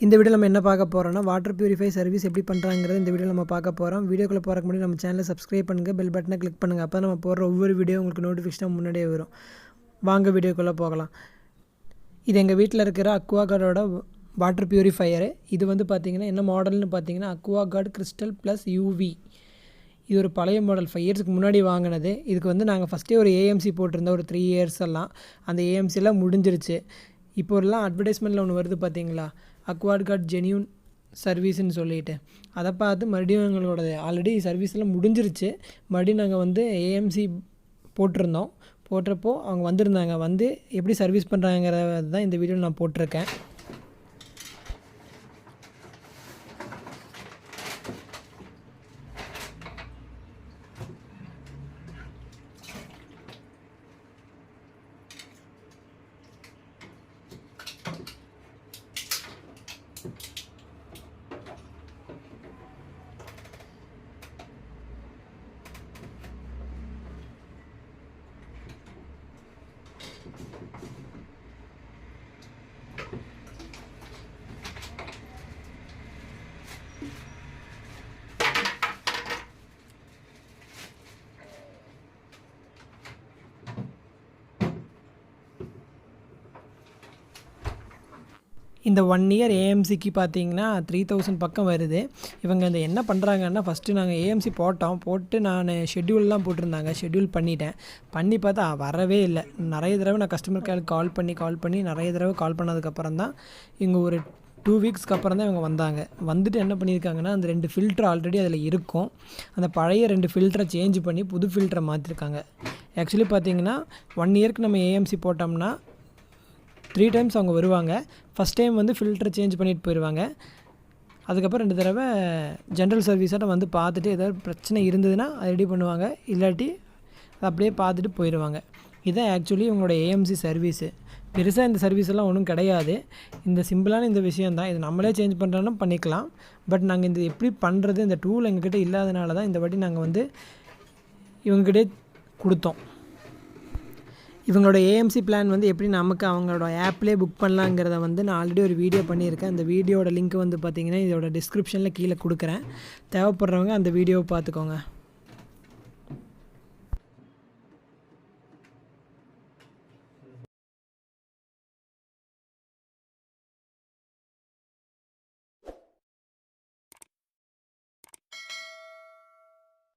இந்த வீடியோ நம்ம என்ன பார்க்க போகிறோம்னா வாட்டர் பியூரிஃபை சர்வீஸ் எப்படி பண்ணுறாங்கிறது இந்த வீடியோ நம்ம பார்க்க போகிறோம். வீடியோக்குள்ளே போகிறக்கு முன்னாடி நம்ம சேனலை சப்ஸ்கிரைப் பண்ணுங்கள், பெல் பட்டனை கிளிக் பண்ணுங்கள். அப்போ நம்ம போடுற ஒவ்வொரு வீடியோ உங்களுக்கு நோட்டிஃபிகேஷனாக முன்னாடியே வரும். வாங்க வீடியோக்குள்ளே போகலாம். இது எங்கள் வீட்டில் இருக்கிற அக்வாகார்டோட வாட்டர் பியூரிஃபையரு. இது வந்து பார்த்திங்கன்னா என்ன மாடல்னு பார்த்தீங்கன்னா அக்வாகார்டு கிறிஸ்டல் ப்ளஸ் யூவி. இது ஒரு பழைய மாடல் 5 இயர்ஸ்க்கு முன்னாடி வாங்கினது. இதுக்கு வந்து நாங்கள் ஃபஸ்ட்டே ஒரு ஏஎம்சி போட்டிருந்தோம் ஒரு 3 இயர்ஸ் எல்லாம். அந்த ஏஎம்சிலாம் முடிஞ்சிருச்சு. இப்போ எல்லாம் அட்வர்டைஸ்மெண்ட்டில் ஒன்று வருது பார்த்தீங்களா, அக்வாகார்டு ஜென்யூன் சர்வீஸ்ன்னு சொல்லிட்டு. அதை பார்த்து மறுபடியும் எங்களோட ஆல்ரெடி சர்வீஸ்லாம் முடிஞ்சிருச்சு. மறுபடியும் நாங்கள் வந்து ஏஎம்சி போட்டிருந்தோம். போட்டப்போ அவங்க வந்திருந்தாங்க. வந்து எப்படி சர்வீஸ் பண்ணுறாங்கிறது தான் இந்த வீடியோவில் நான் போட்டிருக்கேன். இந்த 1 இயர் ஏஎம்சிக்கு பார்த்தீங்கன்னா 3000 பக்கம் வருது. இவங்க இந்த என்ன பண்ணுறாங்கன்னா, ஃபஸ்ட்டு நாங்கள் ஏஎம்சி போட்டு நான் ஷெட்யூல்லாம் போட்டிருந்தாங்க. ஷெட்யூல் பண்ணிட்டேன். பண்ணி பார்த்தா வரவே இல்லை. நிறைய தடவை நான் கஸ்டமர் கேருக்கு கால் பண்ணி நிறைய தடவை கால் பண்ணதுக்கப்புறம் தான் இவங்க ஒரு 2 வீக்ஸ்க்கு அப்புறம் தான் இவங்க வந்தாங்க. வந்துட்டு என்ன பண்ணியிருக்காங்கன்னா, அந்த 2 ஃபில்ட்ரு ஆல்ரெடி அதில் இருக்கும். அந்த பழைய 2 ஃபில்டரை சேஞ்ச் பண்ணி புது ஃபில்டரை மாற்றிருக்காங்க. ஆக்சுவலி பார்த்தீங்கன்னா 1 இயர்க்கு நம்ம ஏஎம்சி போட்டோம்னா 3 டைம்ஸ் அவங்க வருவாங்க. ஃபஸ்ட் டைம் வந்து ஃபில்டர் சேஞ்ச் பண்ணிட்டு போயிடுவாங்க. அதுக்கப்புறம் 2 தடவை ஜென்ரல் சர்வீஸாக வந்து பார்த்துட்டு ஏதாவது பிரச்சனை இருந்ததுன்னா அதை ரெடி பண்ணுவாங்க. இல்லாட்டி அதை அப்படியே பார்த்துட்டு போயிடுவாங்க. இதுதான் ஆக்சுவலி உங்களோட ஏஎம்சி சர்வீஸு. பெருசாக இந்த சர்வீஸ் எல்லாம் ஒன்றும் கிடையாது. இந்த சிம்பிளான இந்த விஷயந்தான். இது நம்மளே சேஞ்ச் பண்ணுறோன்னா பண்ணிக்கலாம். பட் நாங்கள் இந்த எப்படி பண்ணுறது, இந்த டூல் எங்ககிட்ட இல்லாதனால தான் இந்த வாட்டி நாங்கள் வந்து இவங்ககிட்டே கொடுத்தோம். இவங்களோட ஏஎம்சி பிளான் வந்து எப்படி நமக்கு அவங்களோட ஆப்லேயே புக் பண்ணலாங்கிறத வந்து நான் ஆல்ரெடி ஒரு வீடியோ பண்ணியிருக்கேன். அந்த வீடியோட லிங்க் வந்து பார்த்திங்கன்னா இதோட டிஸ்கிரிப்ஷனில் கீழே கொடுக்குறேன். தேவைப்படுறவங்க அந்த வீடியோவை பார்த்துக்கோங்க.